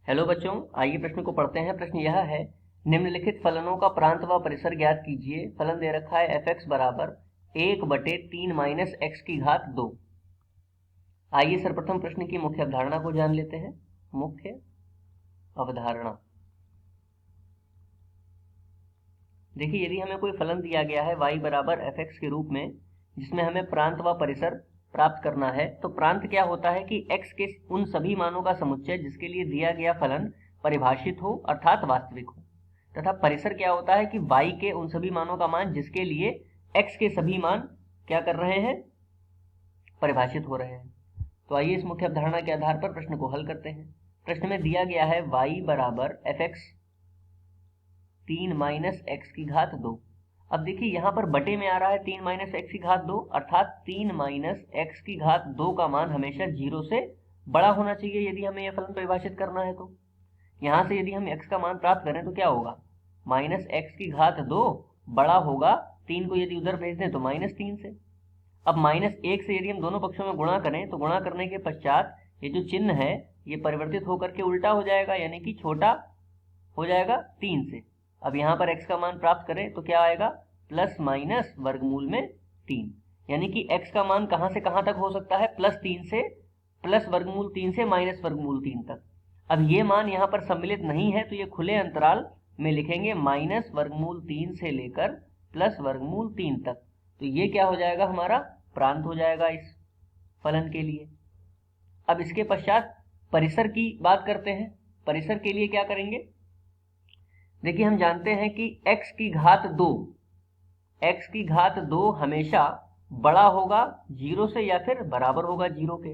Hello बच्चों, आइए प्रश्न को पढ़ते हैं। प्रश्न यह है, निम्नलिखित फलनों का प्रांत व परिसर ज्ञात कीजिए। फलन दे रखा है एफ एक्स बराबर 1/3 माइनस एक्स की घात 2। आइए सर्वप्रथम प्रश्न की मुख्य अवधारणा को जान लेते हैं। मुख्य अवधारणा, देखिए, यदि हमें कोई फलन दिया गया है y बराबर एफ एक्स के रूप में, जिसमें हमें प्रांत व परिसर प्राप्त करना है, तो प्रांत क्या होता है कि x के उन सभी मानों का समुच्चय जिसके लिए दिया गया फलन परिभाषित हो अर्थात वास्तविक हो, तथा परिसर क्या होता है कि y के उन सभी मानों का मान जिसके लिए x के सभी मान क्या कर रहे हैं, परिभाषित हो रहे हैं। तो आइए इस मुख्य अवधारणा के आधार पर प्रश्न को हल करते हैं। प्रश्न में दिया गया है y बराबर एफ एक्स 3 माइनस एक्स की घात 2। अब देखिए यहाँ पर बटे में आ रहा है 3 माइनस एक्स की घात 2, अर्थात 3 माइनस एक्स की घात 2 का मान हमेशा 0 से बड़ा होना चाहिए यदि हमें यह फलन परिभाषित करना है। तो यहाँ से यदि हम x का मान प्राप्त करें तो क्या होगा, माइनस एक्स की घात 2 बड़ा होगा 3 को यदि उधर भेज दें तो -3 से। अब -1 से यदि हम दोनों पक्षों में गुणा करें तो गुणा करने के पश्चात ये जो चिन्ह है ये परिवर्तित होकर के उल्टा हो जाएगा, यानी कि छोटा हो जाएगा 3 से। अब यहाँ पर x का मान प्राप्त करें तो क्या आएगा, प्लस माइनस वर्गमूल में 3, यानी कि x का मान कहाँ से कहाँ तक हो सकता है, +3 से प्लस वर्गमूल 3 से माइनस वर्गमूल 3 तक। अब ये मान यहाँ पर सम्मिलित नहीं है तो ये खुले अंतराल में लिखेंगे माइनस वर्गमूल 3 से लेकर प्लस वर्गमूल 3 तक। तो ये क्या हो जाएगा, हमारा प्रांत हो जाएगा इस फलन के लिए। अब इसके पश्चात परिसर की बात करते हैं। परिसर के लिए क्या करेंगे, देखिए हम जानते हैं कि x की घात 2 हमेशा बड़ा होगा 0 से या फिर बराबर होगा 0 के।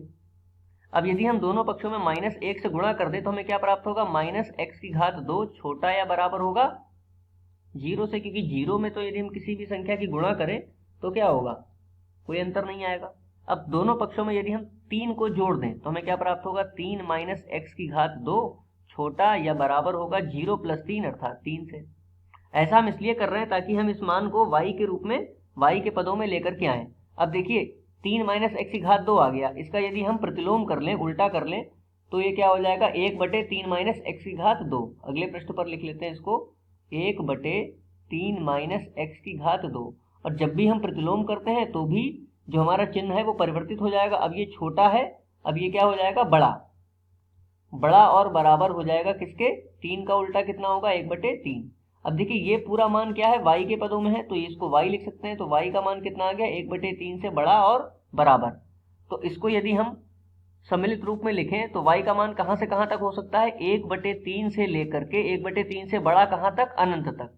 अब यदि हम दोनों पक्षों में -1 से गुणा कर दें तो हमें क्या प्राप्त होगा, माइनस एक्स की घात 2 छोटा या बराबर होगा 0 से, क्योंकि 0 में तो यदि हम किसी भी संख्या की गुणा करें तो क्या होगा, कोई अंतर नहीं आएगा। अब दोनों पक्षों में यदि हम 3 को जोड़ दें तो हमें क्या प्राप्त होगा, 3 माइनस एक्स की घात 2 छोटा या बराबर होगा 0 + 3 अर्थात 3 से। ऐसा हम इसलिए कर रहे हैं ताकि हम इस मान को y के रूप में, y के पदों में लेकर के आए। अब देखिए 3 माइनस एक्स की घात 2 आ गया, इसका यदि हम प्रतिलोम कर लें, उल्टा कर लें, तो ये क्या हो जाएगा, 1/3 माइनस एक्स की घात 2। अगले पृष्ठ पर लिख लेते हैं इसको, 1/3 माइनस एक्स की घात 2। और जब भी हम प्रतिलोम करते हैं तो भी जो हमारा चिन्ह है वो परिवर्तित हो जाएगा। अब ये छोटा है, अब ये क्या हो जाएगा, बड़ा और बराबर हो जाएगा किसके, 3 का उल्टा कितना होगा, 1/3। अब देखिए ये पूरा मान क्या है, y के पदों में है तो इसको y लिख सकते हैं। तो y का मान कितना आ गया, 1/3 से बड़ा और बराबर। तो इसको यदि हम सम्मिलित रूप में लिखें तो y का मान कहां से कहां तक हो सकता है, 1/3 से लेकर के 1/3 से बड़ा कहां तक, अनंत तक।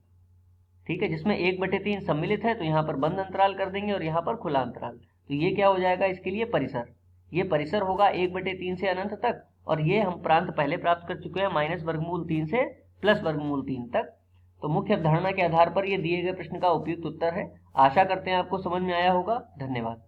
ठीक है, जिसमें 1/3 सम्मिलित है तो यहाँ पर बंद अंतराल कर देंगे और यहाँ पर खुला अंतराल। तो ये क्या हो जाएगा, इसके लिए परिसर। ये परिसर होगा 1/3 से अनंत तक, और ये हम प्रांत पहले प्राप्त कर चुके हैं माइनस वर्गमूल 3 से प्लस वर्गमूल 3 तक। तो मुख्य अवधारणा के आधार पर ये दिए गए प्रश्न का उपयुक्त उत्तर है। आशा करते हैं आपको समझ में आया होगा। धन्यवाद।